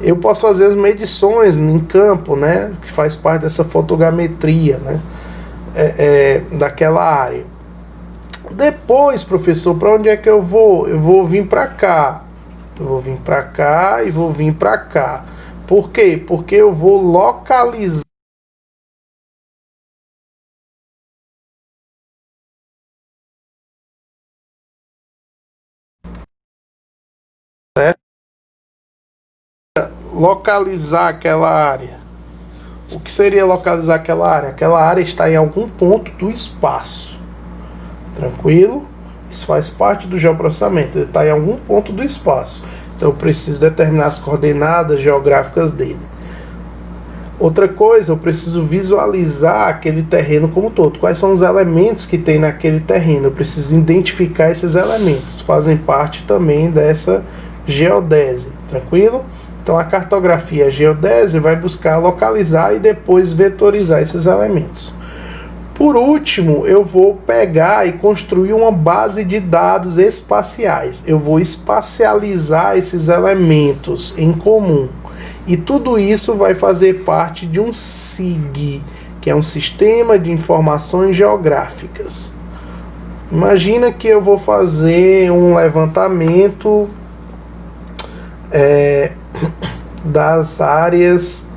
Speaker 1: Eu posso fazer as medições em campo, né, que faz parte dessa fotogrametria, né, daquela área. Depois, professor, para onde é que eu vou? Eu vou vir para cá. Eu vou vir para cá e vou vir para cá. Por quê? Porque eu vou localizar. Localizar aquela área. O que seria localizar aquela área? Aquela área está em algum ponto do espaço. Tranquilo? Isso faz parte do geoprocessamento. Ele está em algum ponto do espaço. Então eu preciso determinar as coordenadas geográficas dele. Outra coisa, eu preciso visualizar aquele terreno como um todo. Quais são os elementos que tem naquele terreno? Eu preciso identificar esses elementos. Fazem parte também dessa geodese. Tranquilo? Então a cartografia, a geodese, vai buscar localizar e depois vetorizar esses elementos. Por último, eu vou pegar e construir uma base de dados espaciais. Eu vou espacializar esses elementos em comum. E tudo isso vai fazer parte de um SIG, que é um Sistema de Informações Geográficas. Imagina que eu vou fazer um levantamento das áreas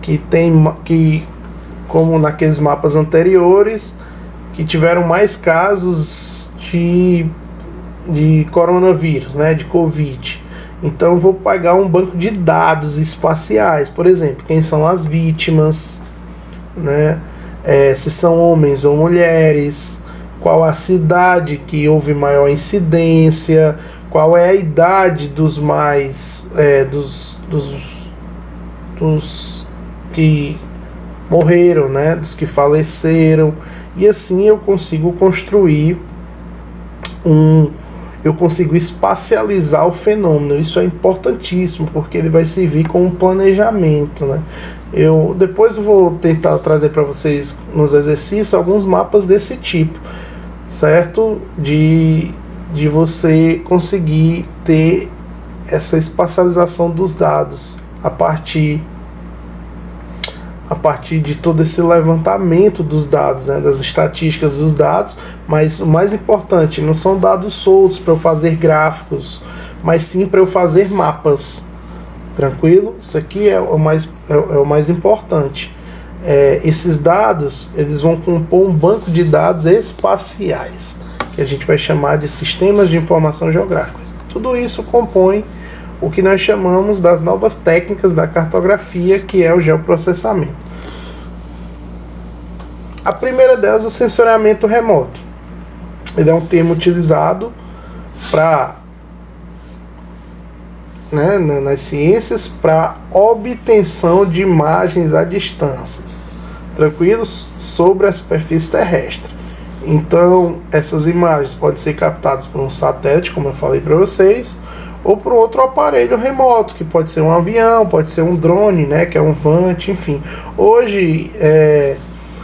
Speaker 1: que como naqueles mapas anteriores, que tiveram mais casos de coronavírus, né, de Covid. Então eu vou pegar um banco de dados espaciais, por exemplo, quem são as vítimas, né, se são homens ou mulheres, qual a cidade que houve maior incidência, qual é a idade dos mais dos que morreram, né, dos que faleceram, e assim eu consigo construir eu consigo espacializar o fenômeno. Isso é importantíssimo, porque ele vai servir como planejamento, né? Depois eu vou tentar trazer para vocês nos exercícios alguns mapas desse tipo, certo? De você conseguir ter essa espacialização dos dados a partir de todo esse levantamento dos dados, né, das estatísticas dos dados, mas o mais importante, não são dados soltos para eu fazer gráficos, mas sim para eu fazer mapas. Tranquilo? Isso aqui é o mais importante. Esses dados, eles vão compor um banco de dados espaciais, que a gente vai chamar de sistemas de informação geográfica. Tudo isso compõe o que nós chamamos das novas técnicas da cartografia, que é o geoprocessamento. A primeira delas é o sensoriamento remoto. Ele é um termo utilizado para, nas ciências, para obtenção de imagens à distância, tranquilos, sobre a superfície terrestre. Então, essas imagens podem ser captadas por um satélite, como eu falei para vocês, ou por outro aparelho remoto, que pode ser um avião, pode ser um drone, que é um VANT, enfim. Hoje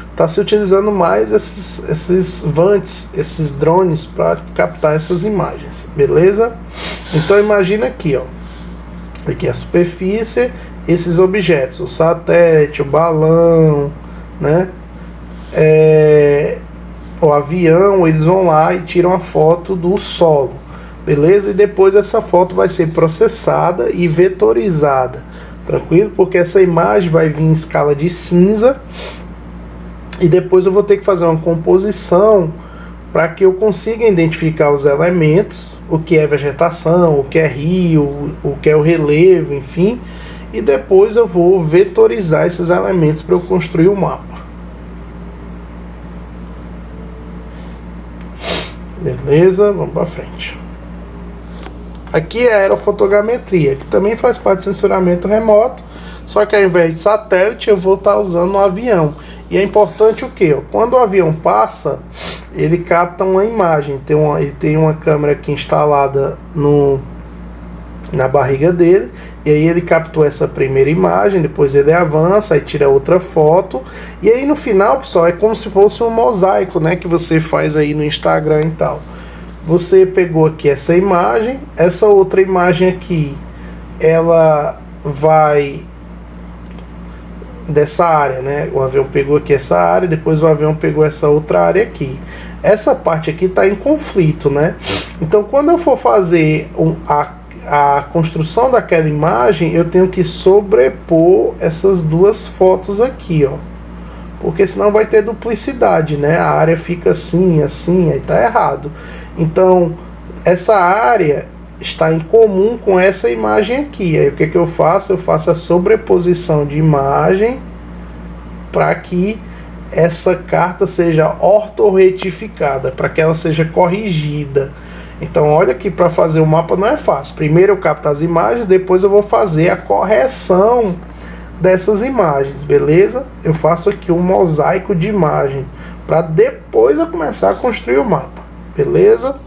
Speaker 1: está se utilizando mais esses VANTs, esses drones, para captar essas imagens, beleza? Então imagina aqui, aqui é a superfície, esses objetos, o satélite, o balão, o avião, eles vão lá e tiram a foto do solo, beleza? E depois essa foto vai ser processada e vetorizada, tranquilo? Porque essa imagem vai vir em escala de cinza, e depois eu vou ter que fazer uma composição para que eu consiga identificar os elementos, o que é vegetação, o que é rio, o que é o relevo, enfim, e depois eu vou vetorizar esses elementos para eu construir o mapa. Beleza? Vamos para frente. Aqui é a aerofotogrametria, que também faz parte do sensoramento remoto, só que ao invés de satélite eu vou estar usando um avião. E é importante o que? Quando o avião passa, ele capta uma imagem. Ele tem uma câmera aqui instalada na barriga dele, e aí ele captou essa primeira imagem, depois ele avança e tira outra foto, e aí no final, pessoal, é como se fosse um mosaico, que você faz aí no Instagram e tal. Você pegou aqui essa imagem, essa outra imagem aqui, ela vai dessa área, o avião pegou aqui essa área, depois o avião pegou essa outra área aqui. Essa parte aqui está em conflito, Então, quando eu for fazer a construção daquela imagem, eu tenho que sobrepor essas duas fotos aqui, porque senão vai ter duplicidade, A área fica assim, aí tá errado. Então, essa área está em comum com essa imagem aqui. Aí o que eu faço? Eu faço a sobreposição de imagem para que essa carta seja ortorretificada, para que ela seja corrigida. Então olha que para fazer o mapa não é fácil. Primeiro eu capto as imagens, depois eu vou fazer a correção dessas imagens, beleza? Eu faço aqui um mosaico de imagem para depois eu começar a construir o mapa, beleza?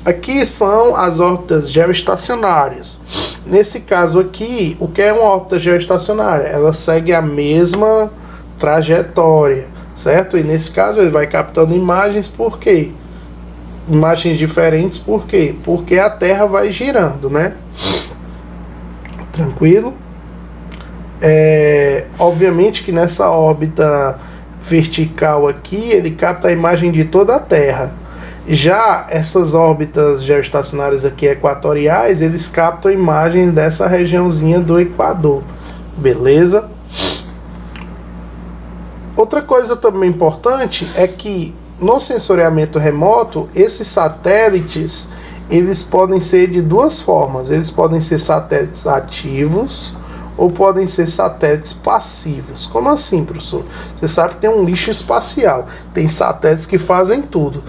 Speaker 1: Aqui são as órbitas geoestacionárias. Nesse caso aqui, o que é uma órbita geoestacionária? Ela segue a mesma trajetória, certo? E nesse caso ele vai captando imagens, por quê? Imagens diferentes, por quê? Porque a Terra vai girando, Tranquilo? Obviamente que nessa órbita vertical aqui, ele capta a imagem de toda a Terra. Já essas órbitas geoestacionárias aqui equatoriais, eles captam a imagem dessa regiãozinha do Equador, beleza? Outra coisa também importante é que no sensoriamento remoto, esses satélites, eles podem ser de duas formas. Eles podem ser satélites ativos ou podem ser satélites passivos. Como assim, professor? Você sabe que tem um lixo espacial, tem satélites que fazem tudo.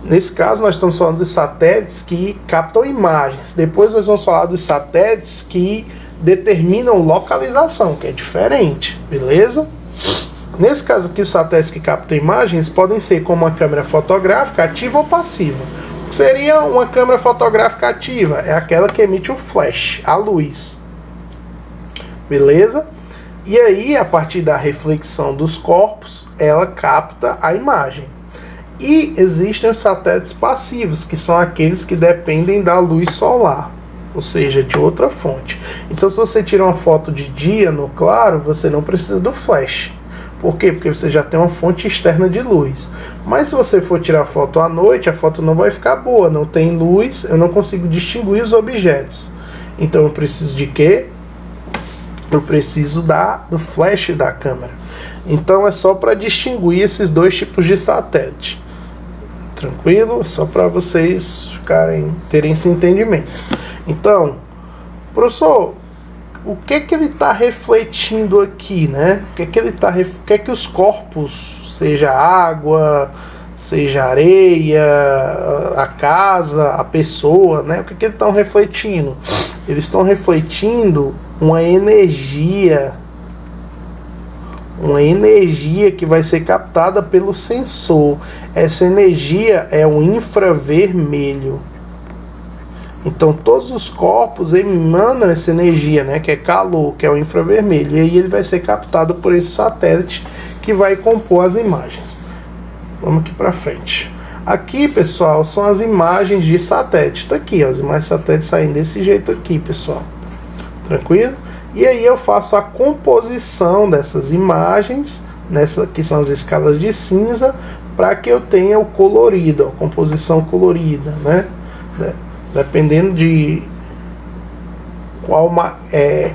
Speaker 1: Nesse caso, nós estamos falando dos satélites que captam imagens. Depois nós vamos falar dos satélites que determinam localização, que é diferente, beleza? Nesse caso aqui, os satélites que captam imagens podem ser como uma câmera fotográfica ativa ou passiva. O que seria uma câmera fotográfica ativa? É aquela que emite o flash, a luz. Beleza? E aí, a partir da reflexão dos corpos, ela capta a imagem. E existem os satélites passivos, que são aqueles que dependem da luz solar, ou seja, de outra fonte. Então, se você tira uma foto de dia no claro, você não precisa do flash. Por quê? Porque você já tem uma fonte externa de luz. Mas se você for tirar foto à noite, a foto não vai ficar boa, não tem luz, eu não consigo distinguir os objetos. Então, eu preciso de quê? Eu preciso do flash da câmera. Então, é só para distinguir esses dois tipos de satélite. Tranquilo? Só para vocês terem esse entendimento. Então, Professor, o que ele está refletindo aqui, né? O que que os corpos, seja água, seja areia, a casa, a pessoa, né? O que eles estão refletindo? Eles estão refletindo uma energia que vai ser captada pelo sensor. Essa energia é o infravermelho. Então todos os corpos emanam essa energia, né, que é calor, que é o infravermelho, e aí ele vai ser captado por esse satélite que vai compor as imagens. Vamos aqui para frente. Aqui, pessoal, são as imagens de satélite. Tá aqui, ó, as imagens de satélite saem desse jeito aqui, pessoal. Tranquilo? E aí eu faço a composição dessas imagens, que são as escalas de cinza, para que eu tenha o colorido, a composição colorida, né? Dependendo de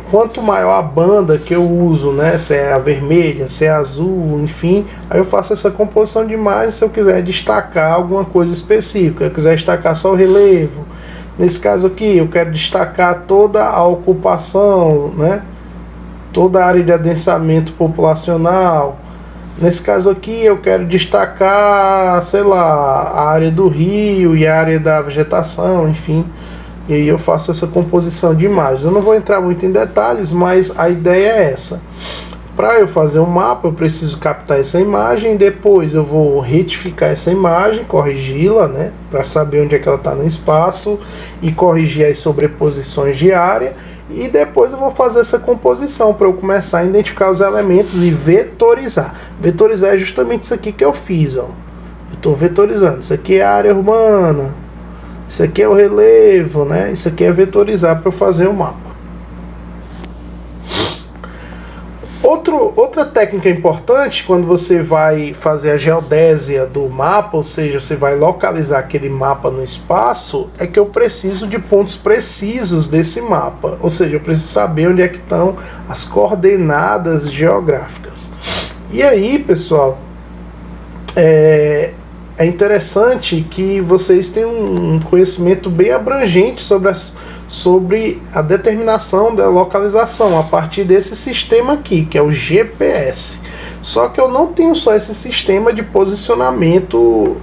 Speaker 1: quanto maior a banda que eu uso, né? Se é a vermelha, se é a azul, enfim, aí eu faço essa composição de imagens. Se eu quiser destacar alguma coisa específica, eu quiser destacar só o relevo, nesse caso aqui eu quero destacar toda a ocupação, né? Toda a área de adensamento populacional. Nesse caso aqui eu quero destacar, sei lá, a área do rio e a área da vegetação, enfim. E aí eu faço essa composição de imagens. Eu não vou entrar muito em detalhes, mas a ideia é essa. Para eu fazer um mapa, eu preciso captar essa imagem, depois eu vou retificar essa imagem, corrigi-la, né, para saber onde é que ela está no espaço e corrigir as sobreposições de área. E depois eu vou fazer essa composição para eu começar a identificar os elementos e vetorizar. Vetorizar é justamente isso aqui que eu fiz, ó. Eu estou vetorizando. Isso aqui é a área urbana. Isso aqui é o relevo, né? Isso aqui é vetorizar para eu fazer o mapa. Outra técnica importante quando você vai fazer a geodésia do mapa, ou seja, você vai localizar aquele mapa no espaço, é que eu preciso de pontos precisos desse mapa. Ou seja, eu preciso saber onde é que estão as coordenadas geográficas. E aí, pessoal, é interessante que vocês tenham um conhecimento bem abrangente sobre a determinação da localização a partir desse sistema aqui, que é o GPS. Só que eu não tenho só esse sistema de posicionamento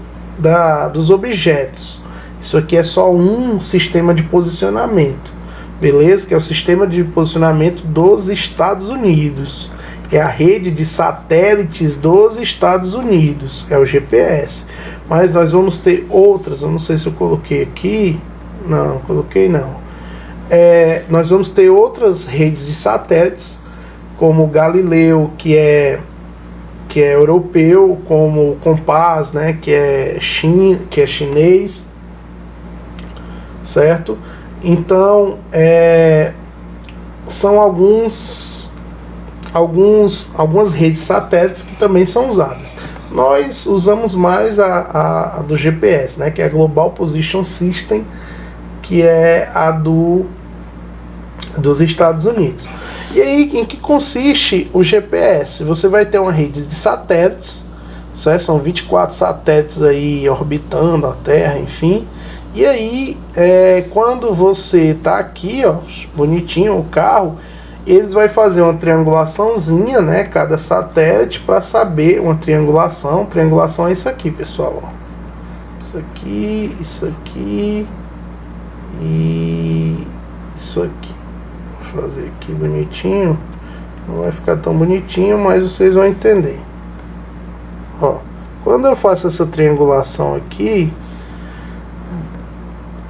Speaker 1: dos objetos. Isso aqui é só um sistema de posicionamento, beleza? Que é o sistema de posicionamento dos Estados Unidos. É a rede de satélites dos Estados Unidos, é o GPS. Mas nós vamos ter outras, eu não sei se eu coloquei aqui, não, coloquei não. Nós vamos ter outras redes de satélites, como o Galileu, que é europeu, como o Compass, né, que é chinês, certo? Então, são algumas redes satélites que também são usadas. Nós usamos mais a do GPS, né, que é a Global Position System, que é a dos Estados Unidos. E aí, em que consiste o GPS? Você vai ter uma rede de satélites, certo? São 24 satélites aí orbitando a Terra, enfim. E aí, quando você está aqui, ó, bonitinho o carro, eles vão fazer uma triangulaçãozinha, né? Cada satélite, para saber uma triangulação. Triangulação é isso aqui, pessoal. Ó. Isso aqui e isso aqui. Vou fazer aqui bonitinho. Não vai ficar tão bonitinho, mas vocês vão entender. Ó, quando eu faço essa triangulação aqui,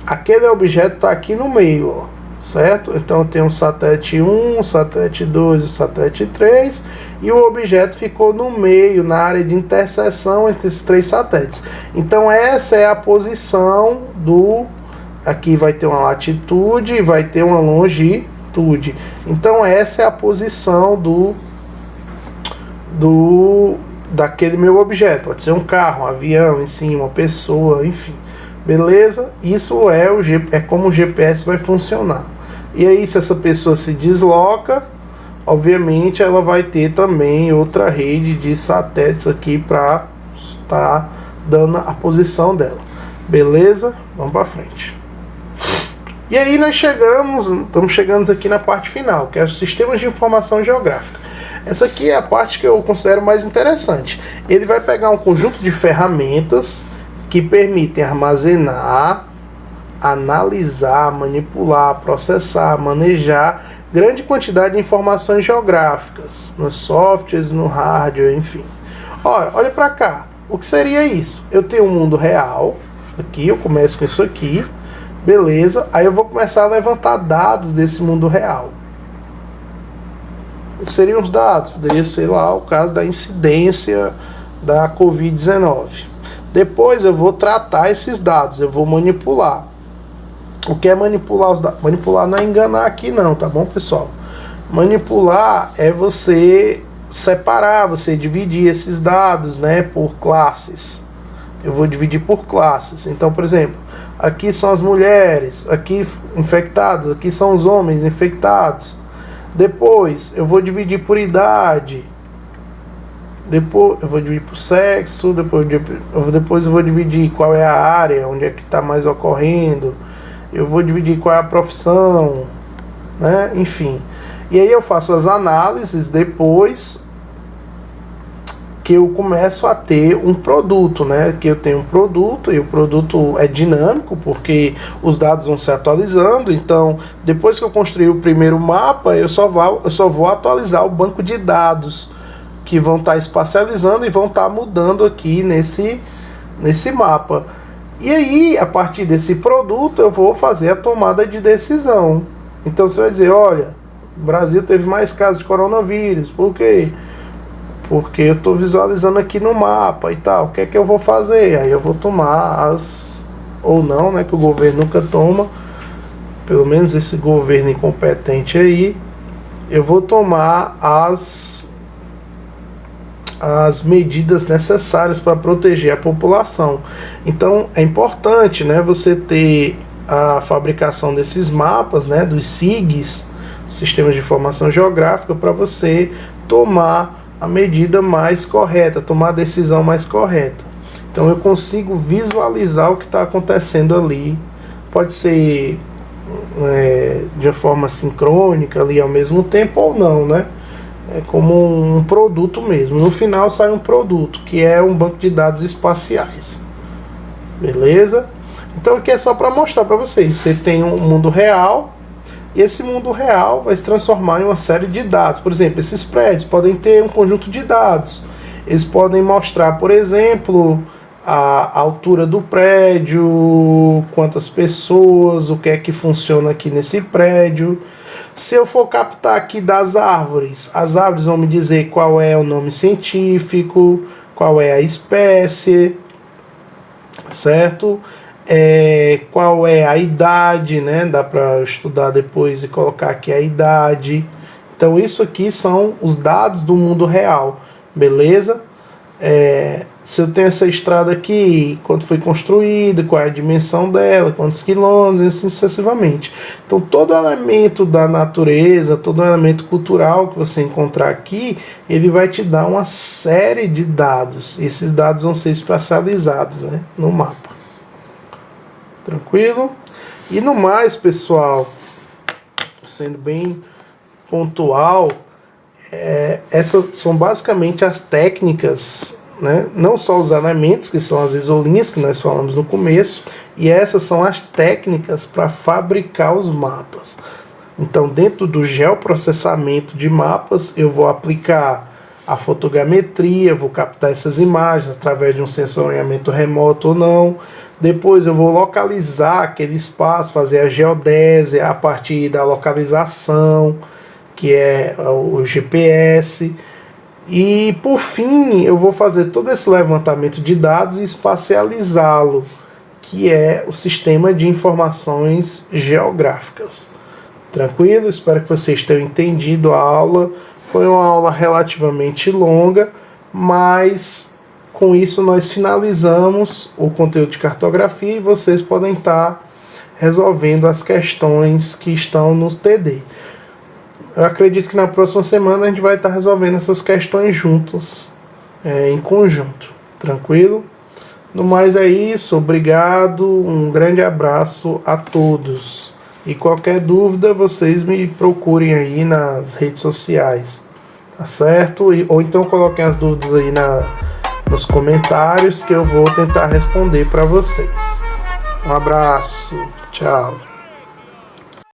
Speaker 1: aquele objeto está aqui no meio, ó, certo? Então eu tenho o satélite 1, o satélite 2 e o satélite 3, e o objeto ficou no meio, na área de interseção entre esses três satélites. Então essa é a posição do... Aqui vai ter uma latitude e vai ter uma longitude. Então essa é a posição daquele meu objeto. Pode ser um carro, um avião, em cima, uma pessoa, enfim. Beleza? Isso é como o GPS vai funcionar. E aí, se essa pessoa se desloca, obviamente ela vai ter também outra rede de satélites aqui para estar dando a posição dela. Beleza? Vamos para frente. E aí nós estamos chegando aqui na parte final, que é os sistemas de informação geográfica. Essa aqui é a parte que eu considero mais interessante. Ele vai pegar um conjunto de ferramentas que permitem armazenar, analisar, manipular, processar, manejar grande quantidade de informações geográficas, nos softwares, no hardware, enfim. Ora, olha para cá. O que seria isso? Eu tenho um mundo real, aqui eu começo com isso aqui, beleza, aí eu vou começar a levantar dados desse mundo real. O que seriam os dados? Poderia ser lá o caso da incidência da Covid-19. Depois eu vou tratar esses dados, eu vou manipular. O que é manipular os dados? Manipular não é enganar aqui não, tá bom, pessoal? Manipular é você separar, você dividir esses dados, né, por classes. Eu vou dividir por classes. Então, por exemplo, aqui são as mulheres, aqui infectadas, aqui são os homens infectados. Depois eu vou dividir por idade. Depois eu vou dividir por sexo. Depois eu vou dividir qual é a área, onde é que está mais ocorrendo. Eu vou dividir qual é a profissão, né? Enfim. E aí eu faço as análises depois que eu começo a ter um produto, né? Que eu tenho um produto e o produto é dinâmico porque os dados vão se atualizando. Então, depois que eu construir o primeiro mapa, eu só vou atualizar o banco de dados que vão estar espacializando e vão estar mudando aqui nesse mapa. E aí, a partir desse produto, eu vou fazer a tomada de decisão. Então, você vai dizer, olha, o Brasil teve mais casos de coronavírus. Por quê? Porque eu estou visualizando aqui no mapa e tal. O que é que eu vou fazer? Aí eu vou tomar ou não, né? Que o governo nunca toma. Pelo menos esse governo incompetente aí. Eu vou tomar as medidas necessárias para proteger a população. Então é importante, né, você ter a fabricação desses mapas, né, dos SIGs, Sistemas de Informação Geográfica, para você tomar a medida mais correta, tomar a decisão mais correta. Então eu consigo visualizar o que está acontecendo ali. Pode ser de uma forma sincrônica ali ao mesmo tempo ou não, né? É como um produto mesmo. No final sai um produto, que é um banco de dados espaciais. Beleza? Então aqui é só para mostrar para vocês. Você tem um mundo real, e esse mundo real vai se transformar em uma série de dados. Por exemplo, esses prédios podem ter um conjunto de dados. Eles podem mostrar, por exemplo, a altura do prédio, quantas pessoas, o que é que funciona aqui nesse prédio. Se eu for captar aqui das árvores, as árvores vão me dizer qual é o nome científico, qual é a espécie, certo? Qual é a idade, né? Dá para estudar depois e colocar aqui a idade. Então isso aqui são os dados do mundo real, beleza? Se eu tenho essa estrada aqui, quanto foi construída, qual é a dimensão dela, quantos quilômetros, assim sucessivamente. Então todo elemento da natureza, todo elemento cultural que você encontrar aqui, ele vai te dar uma série de dados. E esses dados vão ser espacializados, né, no mapa. Tranquilo? E no mais, pessoal, sendo bem pontual, essas são basicamente as técnicas, né? Não só os elementos, que são as isolinhas que nós falamos no começo, e essas são as técnicas para fabricar os mapas. Então, dentro do geoprocessamento de mapas, eu vou aplicar a fotogrametria, vou captar essas imagens através de um sensoriamento remoto ou não. Depois eu vou localizar aquele espaço, fazer a geodésia a partir da localização, que é o GPS. E por fim eu vou fazer todo esse levantamento de dados e espacializá-lo, que é o sistema de informações geográficas. Tranquilo? Espero que vocês tenham entendido a aula. Foi uma aula relativamente longa, mas com isso nós finalizamos o conteúdo de cartografia e vocês podem estar resolvendo as questões que estão no TD. Eu acredito que na próxima semana a gente vai estar resolvendo essas questões juntos, em conjunto. Tranquilo? No mais é isso. Obrigado. Um grande abraço a todos. E qualquer dúvida, vocês me procurem aí nas redes sociais, tá certo? Ou então coloquem as dúvidas aí nos comentários que eu vou tentar responder para vocês. Um abraço, tchau.